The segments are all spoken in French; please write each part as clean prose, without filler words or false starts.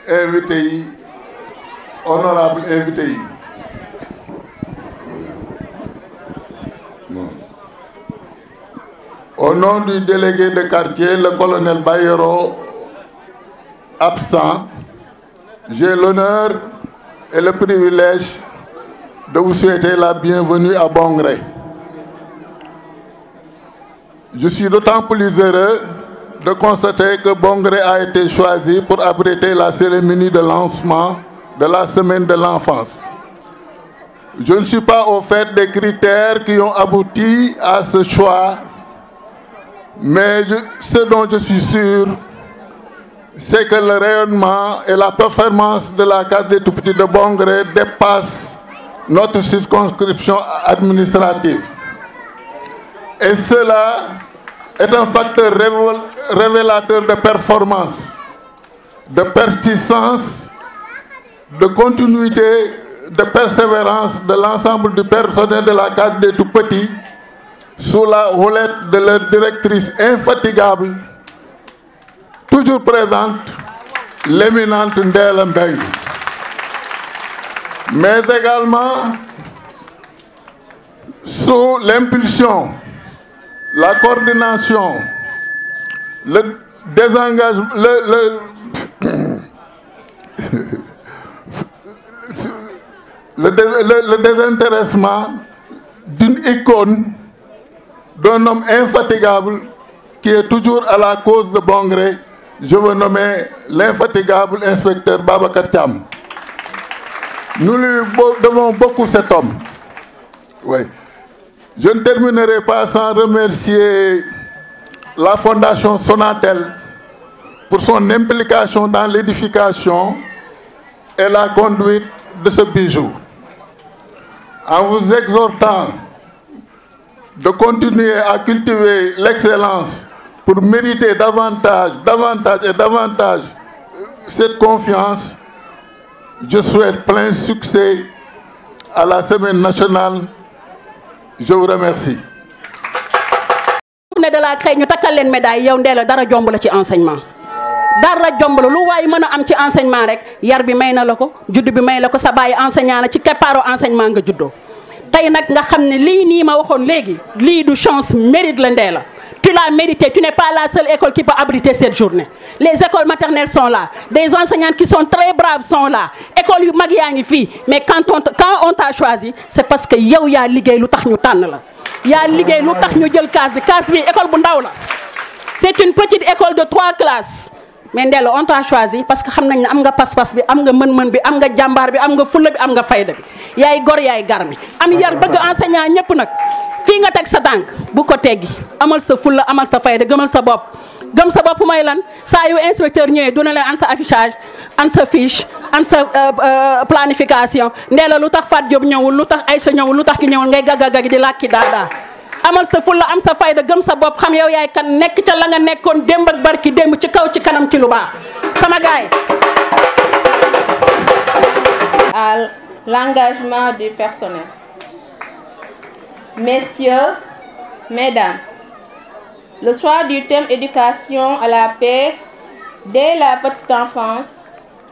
invités, honorables invités. Au nom du délégué de quartier, le colonel Bayero, absent, j'ai l'honneur et le privilège de vous souhaiter la bienvenue à Bongré. Je suis d'autant plus heureux de constater que Bongré a été choisi pour abriter la cérémonie de lancement de la Semaine de l'Enfance. Je ne suis pas au fait des critères qui ont abouti à ce choix, mais ce dont je suis sûr, c'est que le rayonnement et la performance de la case des tout-petits de Bongré dépassent notre circonscription administrative. Et cela est un facteur révélateur de performance, de persistance, de continuité, de persévérance de l'ensemble du personnel de la case des tout-petits sous la houlette de leur directrice infatigable, toujours présente, l'éminente Ndella Mbengue. Mais également sous l'impulsion, la coordination, le désengagement, le désintéressement d'une icône, d'un homme infatigable qui est toujours à la cause de Bongré. Je veux nommer l'infatigable inspecteur Babacar Thiam. Nous lui devons beaucoup cet homme. Oui. Je ne terminerai pas sans remercier la Fondation Sonatel pour son implication dans l'édification et la conduite de ce bijou. En vous exhortant de continuer à cultiver l'excellence pour mériter davantage cette confiance, je souhaite plein succès à la Semaine nationale. Je vous remercie. De la CREI ñu takkal leen médaille yow Ndella dara jomb la ci enseignement dara jomb la lu waay mën a am ci enseignement rek yar bi may na la ko judd bi may la ko sa baay enseignant na ci keppaaru enseignement nga juddoo tey nag nga xam ne lii nii ma waxoon léegi lii du chance mérite la Ndella tu l'as mérité. Tu n'es pas la seule école qui peut abriter cette journée. Les écoles maternelles sont là. Des enseignantes qui sont très braves sont là. École yu mag yaa ngi fii. Mais quand on t'a choisi, c'est parce que yow yaa liggéey lu tax ñu tànn la. yaa liggéey lu tax ñu jël case bi école bu ndaw la. C'est une petite école de 3 classes. Mais Ndella on t'a choisi parce que xam nañ ne am nga pas-pas bi am nga mën-mën bi am nga jàmbaar bi am nga fulla bi am nga fayda bi yaay gor yaay garmi am yar bëgg enseignant ñëpp nag fii nga teg sa tànk bu ko teggi amal sa fulla amal sa fayda gëmal sa bopp gëm sa bopp mooy lan saa yu inspecteur ñëwee duna leen an sa affichage an sa fiche an sa planification Ndella lu tax Fat Diop ñëwul lu tax Aïssa ñëwul lu tax ki ñëwul ngay gaggagagi di làkki daadaa amal sa fulla am sa fayda gëm sa bopp xam yow yaay kan nekk ca la nga nekkoon démb ak barki démb ci kaw ci kanam ci lu baax sama gaay à l'engagement du personnel. Messieurs, mesdames, le choix du thème éducation à la paix dès la petite enfance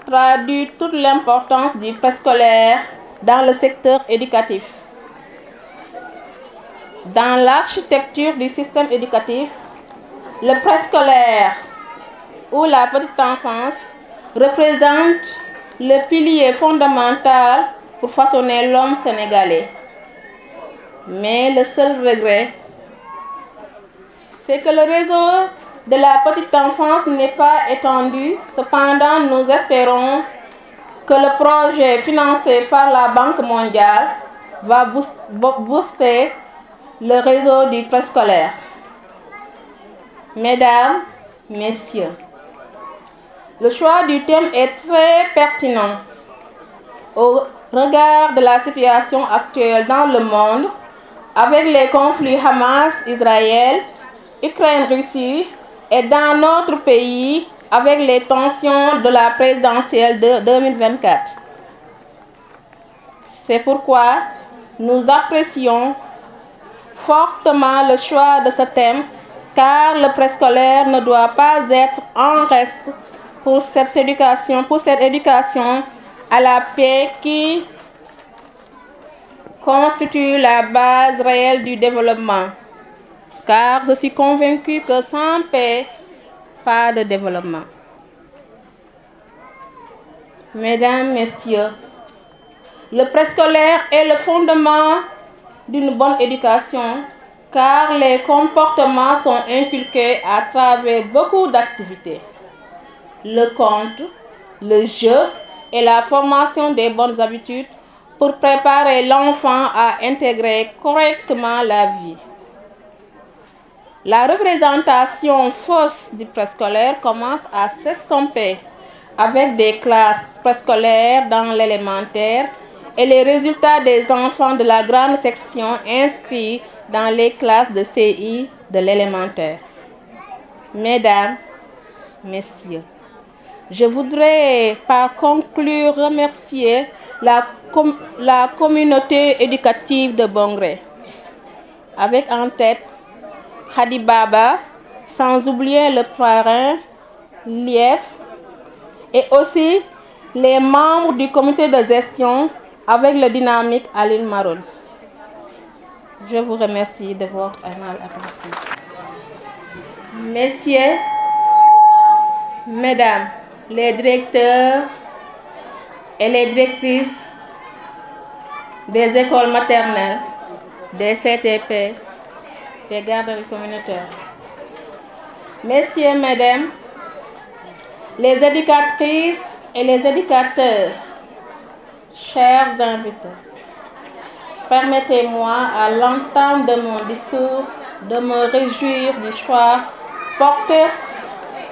traduit toute l'importance du préscolaire dans le secteur éducatif. Dans l'architecture du système éducatif, le préscolaire ou la petite enfance représente le pilier fondamental pour façonner l'homme sénégalais. Mais le seul regret, c'est que le réseau de la petite enfance n'est pas étendu. Cependant, nous espérons que le projet financé par la Banque mondiale va booster le réseau du préscolaire. Mesdames, messieurs, le choix du thème est très pertinent au regard de la situation actuelle dans le monde avec les conflits Hamas-Israël, Ukraine-Russie et dans notre pays avec les tensions de la présidentielle de 2024. C'est pourquoi nous apprécions fortement le choix de ce thème car le préscolaire ne doit pas être en reste pour cette éducation à la paix qui constitue la base réelle du développement. Car je suis convaincue que sans paix, pas de développement. Mesdames, Messieurs, le préscolaire est le fondement d'une bonne éducation car les comportements sont inculqués à travers beaucoup d'activités. Le conte, le jeu et la formation des bonnes habitudes pour préparer l'enfant à intégrer correctement la vie. La représentation fausse du préscolaire commence à s'estomper avec des classes préscolaires dans l'élémentaire et les résultats des enfants de la grande section inscrits dans les classes de CI de l'élémentaire. Mesdames, Messieurs, je voudrais par conclure remercier la communauté éducative de Bongré, avec en tête Khadi Baba, sans oublier le parrain Lief, et aussi les membres du comité de gestion avec le dynamique Aline Maron. Je vous remercie de votre aimable attention. Messieurs, Mesdames, les directeurs et les directrices des écoles maternelles, des CTP, des garderies communautaires. Messieurs, Mesdames, les éducatrices et les éducateurs, chers invités, permettez-moi à l'entame de mon discours de me réjouir du choix porté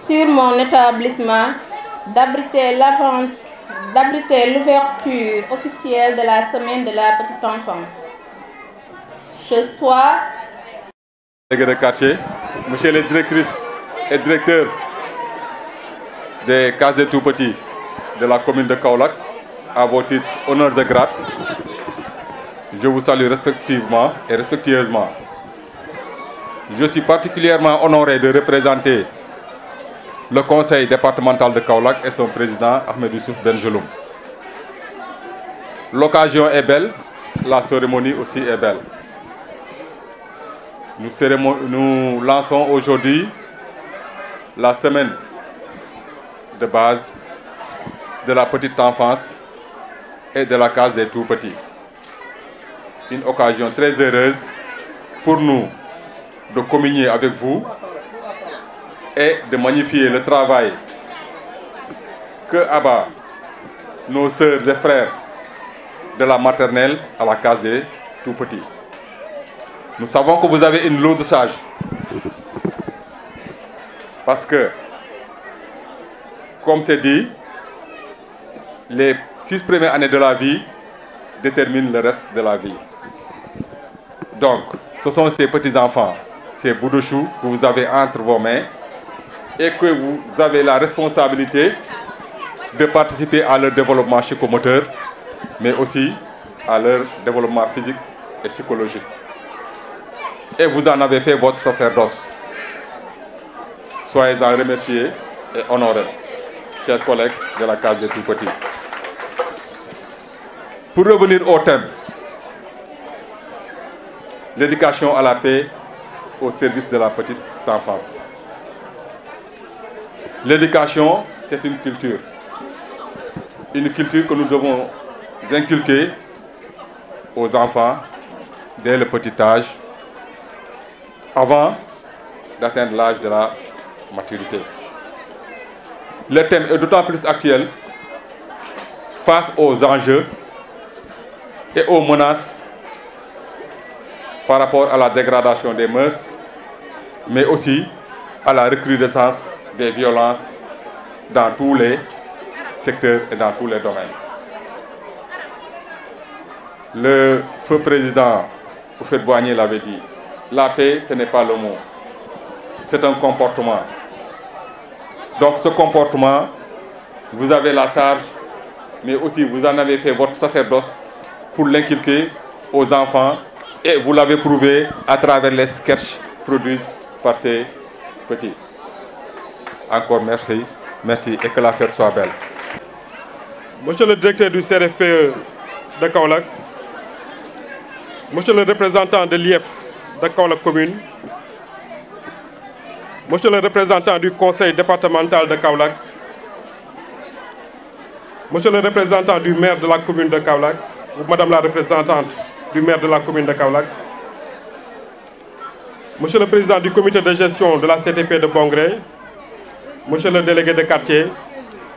sur mon établissement d'abriter l'ouverture officielle de la semaine de la petite enfance. Ce soir, délégués de quartier, monsieur les directrices et directeurs des cases des tout-petits de la commune de Kaolack, à vos titres, honneurs et grades, je vous salue respectivement et respectueusement. Je suis particulièrement honoré de représenter le conseil départemental de Kaolack et son président Ahmed Youssouf Benjeloum. L'occasion est belle, la cérémonie aussi est belle. Nous lançons aujourd'hui la semaine de base de la petite enfance et de la case des tout-petits. Une occasion très heureuse pour nous de communier avec vous et de magnifier le travail que abattent nos sœurs et frères de la maternelle à la case des tout-petits. Nous savons que vous avez une lourde charge parce que, comme c'est dit, les 6 premières années de la vie déterminent le reste de la vie. Donc, ce sont ces petits-enfants, ces bouts de chou que vous avez entre vos mains et que vous avez la responsabilité de participer à leur développement psychomoteur, mais aussi à leur développement physique et psychologique. Et vous en avez fait votre sacerdoce. Soyez-en remerciés et honorés, chers collègues de la case des tout-petits. Pour revenir au thème, l'éducation à la paix au service de la petite enfance. L'éducation, c'est une culture que nous devons inculquer aux enfants dès le petit âge, avant d'atteindre l'âge de la maturité. Le thème est d'autant plus actuel face aux enjeux et aux menaces par rapport à la dégradation des mœurs, mais aussi à la recrudescence des violences dans tous les secteurs et dans tous les domaines. Le feu président Houphouët-Boigny l'avait dit, la paix, ce n'est pas le mot, c'est un comportement. Donc ce comportement, vous avez la charge, mais aussi vous en avez fait votre sacerdoce pour l'inculquer aux enfants et vous l'avez prouvé à travers les sketchs produits par ces petits. Encore merci Merci et que la fête soit belle. Monsieur le directeur du CRFPE de Kaolack, monsieur le représentant de l'IF de Kaolack commune, monsieur le représentant du conseil départemental de Kaolack, monsieur le représentant du maire de la commune de Kaolack, ou madame la représentante du maire de la commune de Kaolack, monsieur le président du comité de gestion de la CTP de Bongré, monsieur le délégué de quartier,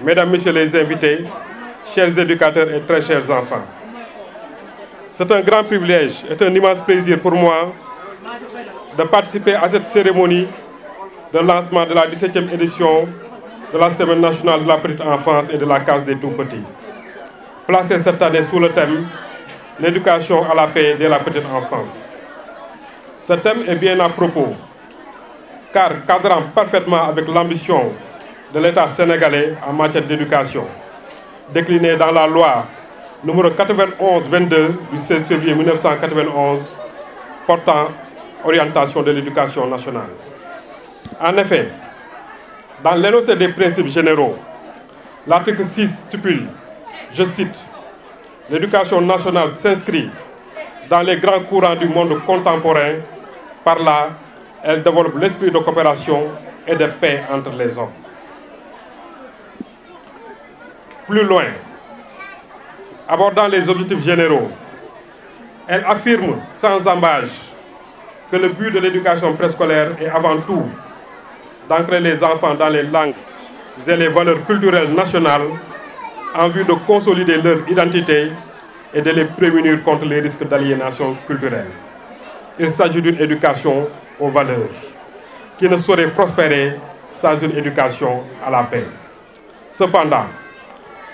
mesdames, messieurs les invités, chers éducateurs et très chers enfants. C'est un grand privilège et un immense plaisir pour moi de participer à cette cérémonie de lancement de la 17e édition de la Semaine nationale de la petite enfance et de la case des tout-petits. Placée cette année sous le thème « L'éducation à la paix dès la petite enfance ». Ce thème est bien à propos, car cadrant parfaitement avec l'ambition de l'État sénégalais en matière d'éducation, déclinée dans la loi numéro 91-22 du 16 février 1991 portant orientation de l'éducation nationale. En effet, dans l'énoncé des principes généraux, l'article 6 stipule, je cite, « L'éducation nationale s'inscrit dans les grands courants du monde contemporain. Par là, elle développe l'esprit de coopération et de paix entre les hommes. » Plus loin, abordant les objectifs généraux, elle affirme sans ambages que le but de l'éducation préscolaire est avant tout d'ancrer les enfants dans les langues et les valeurs culturelles nationales en vue de consolider leur identité et de les prémunir contre les risques d'aliénation culturelle. Il s'agit d'une éducation aux valeurs qui ne saurait prospérer sans une éducation à la paix. Cependant,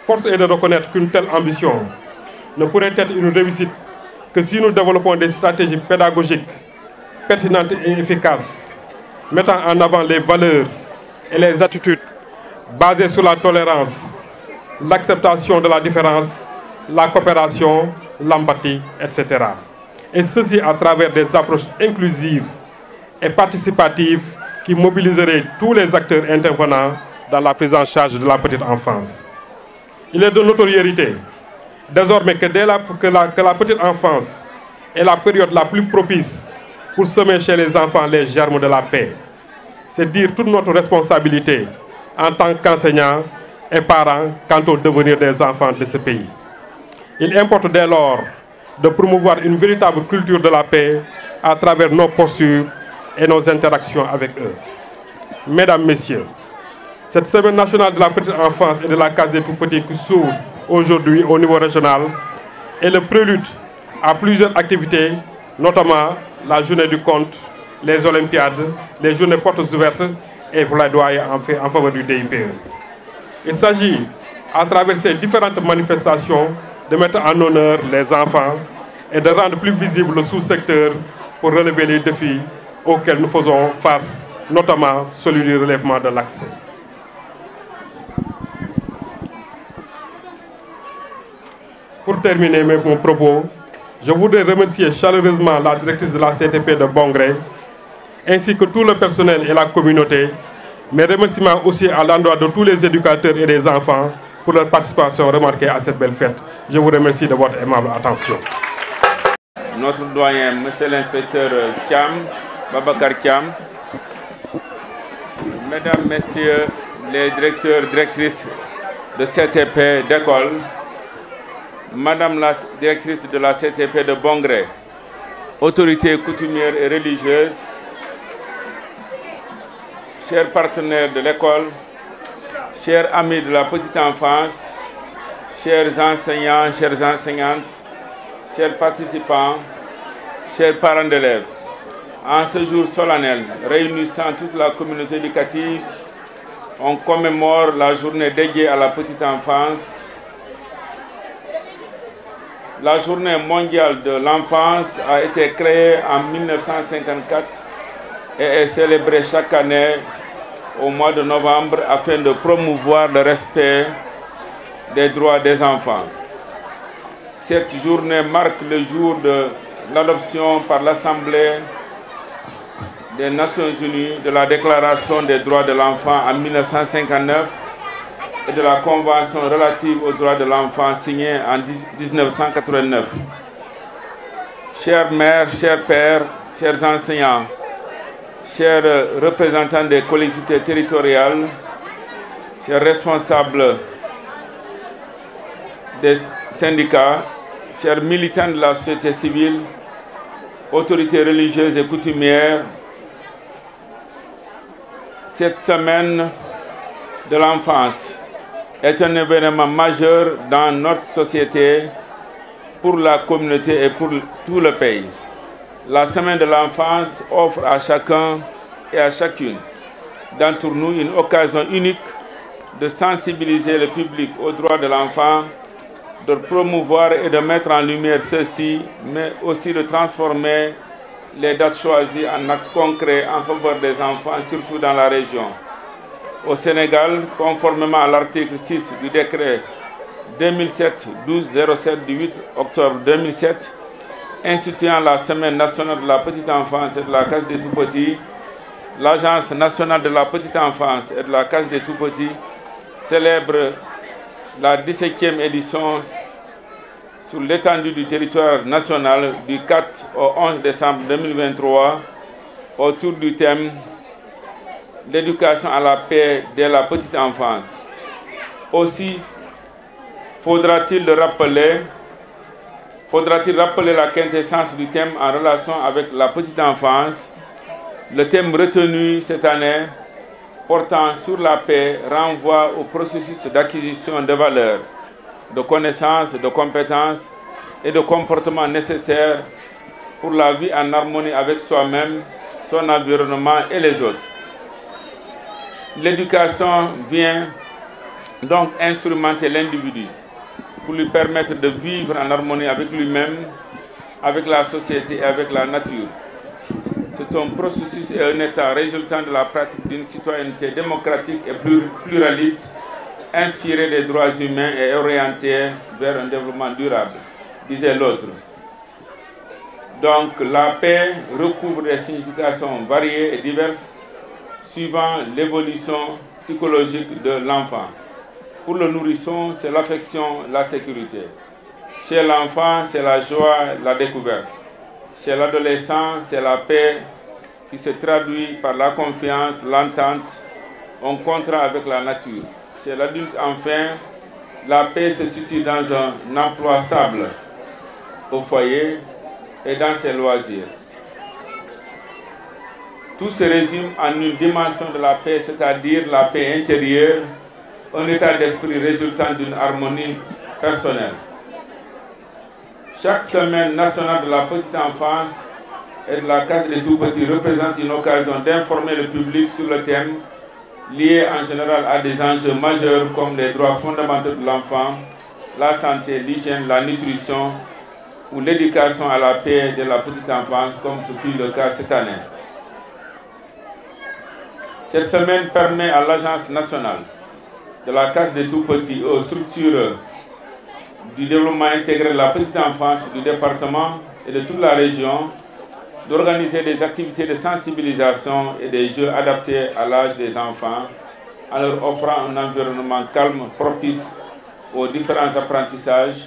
force est de reconnaître qu'une telle ambition ne pourrait être une réussite que si nous développons des stratégies pédagogiques pertinentes et efficaces, mettant en avant les valeurs et les attitudes basées sur la tolérance, l'acceptation de la différence, la coopération, l'empathie, etc. Et ceci à travers des approches inclusives et participatives qui mobiliseraient tous les acteurs intervenants dans la prise en charge de la petite enfance. Il est de notoriété, désormais, que la petite enfance est la période la plus propice pour semer chez les enfants les germes de la paix. C'est dire toute notre responsabilité en tant qu'enseignants et parents quant au devenir des enfants de ce pays. Il importe dès lors de promouvoir une véritable culture de la paix à travers nos postures et nos interactions avec eux. Mesdames, Messieurs, cette Semaine nationale de la petite enfance et de la case des tout-petits qui s'ouvre aujourd'hui au niveau régional est le prélude à plusieurs activités, notamment la journée du conte, les Olympiades, les journées portes ouvertes et plaidoyer en faveur du DIPE. Il s'agit, à travers ces différentes manifestations, de mettre en honneur les enfants et de rendre plus visible le sous-secteur pour relever les défis auxquels nous faisons face, notamment celui du relèvement de l'accès. Pour terminer mon propos, je voudrais remercier chaleureusement la directrice de la CTP de Bongré, ainsi que tout le personnel et la communauté, mes remerciements aussi à l'endroit de tous les éducateurs et des enfants pour leur participation remarquée à cette belle fête. Je vous remercie de votre aimable attention. Notre doyen, monsieur l'inspecteur Thiam, Babacar Thiam, mesdames, messieurs les directeurs, directrices de CTP d'école, madame la directrice de la CTP de Bongré, autorités coutumières et religieuses, chers partenaires de l'école, chers amis de la petite enfance, chers enseignants, chères enseignantes, chers participants, chers parents d'élèves, en ce jour solennel réunissant toute la communauté éducative, on commémore la journée dédiée à la petite enfance. La journée mondiale de l'enfance a été créée en 1954 et est célébrée chaque année au mois de novembre afin de promouvoir le respect des droits des enfants. Cette journée marque le jour de l'adoption par l'Assemblée des Nations Unies de la Déclaration des droits de l'enfant en 1959 et de la Convention relative aux droits de l'enfant signée en 1989. Chères mères, chers pères, chers enseignants, chers représentants des collectivités territoriales, chers responsables des syndicats, chers militants de la société civile, autorités religieuses et coutumières, cette semaine de l'enfance est un événement majeur dans notre société, pour la communauté et pour tout le pays. La semaine de l'enfance offre à chacun et à chacune d'entre nous une occasion unique de sensibiliser le public aux droits de l'enfant, de promouvoir et de mettre en lumière ceux-ci, mais aussi de transformer les dates choisies en actes concrets en faveur des enfants, surtout dans la région. Au Sénégal, conformément à l'article 6 du décret 2007-1207 du 8 octobre 2007, instituant la Semaine nationale de la petite enfance et de la case des tout-petits, l'Agence nationale de la petite enfance et de la case des tout-petits célèbre la 17e édition sur l'étendue du territoire national du 4 au 11 décembre 2023 autour du thème « L'éducation à la paix dès la petite enfance ». Aussi, faudra-t-il rappeler la quintessence du thème en relation avec la petite enfance. Le thème retenu cette année, portant sur la paix, renvoie au processus d'acquisition de valeurs, de connaissances, de compétences et de comportements nécessaires pour la vie en harmonie avec soi-même, son environnement et les autres. L'éducation vient donc instrumenter l'individu pour lui permettre de vivre en harmonie avec lui-même, avec la société et avec la nature. C'est un processus et un état résultant de la pratique d'une citoyenneté démocratique et pluraliste, inspirée des droits humains et orientée vers un développement durable, disait l'autre. Donc la paix recouvre des significations variées et diverses suivant l'évolution psychologique de l'enfant. Pour le nourrisson, c'est l'affection, la sécurité. Chez l'enfant, c'est la joie, la découverte. Chez l'adolescent, c'est la paix qui se traduit par la confiance, l'entente, un contrat avec la nature. Chez l'adulte, enfin, la paix se situe dans un emploi stable au foyer et dans ses loisirs. Tout se résume en une dimension de la paix, c'est-à-dire la paix intérieure, un état d'esprit résultant d'une harmonie personnelle. Chaque semaine nationale de la petite enfance et de la case des tout-petits représente une occasion d'informer le public sur le thème lié en général à des enjeux majeurs comme les droits fondamentaux de l'enfant, la santé, l'hygiène, la nutrition ou l'éducation à la paix de la petite enfance, comme ce fut le cas cette année. Cette semaine permet à l'Agence nationale de la case des tout-petits aux structures du développement intégré de la petite enfance du département et de toute la région d'organiser des activités de sensibilisation et des jeux adaptés à l'âge des enfants en leur offrant un environnement calme, propice aux différents apprentissages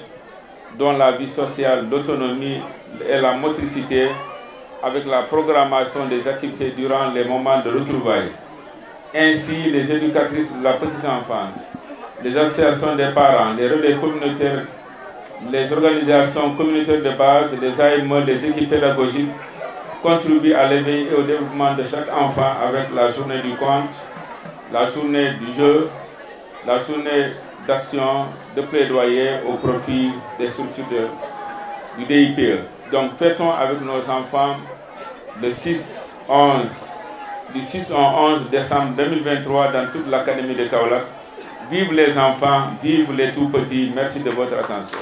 dont la vie sociale, l'autonomie et la motricité avec la programmation des activités durant les moments de retrouvailles. Ainsi, les éducatrices de la petite enfance, les associations des parents, les relais communautaires, les organisations communautaires de base, les AME, les équipes pédagogiques contribuent à l'éveil et au développement de chaque enfant avec la journée du conte, la journée du jeu, la journée d'action, de plaidoyer au profit des structures du DIPE. Donc fêtons avec nos enfants le 6 au 11 décembre 2023 dans toute l'Académie de Kaolack. Vive les enfants, vive les tout-petits. Merci de votre attention.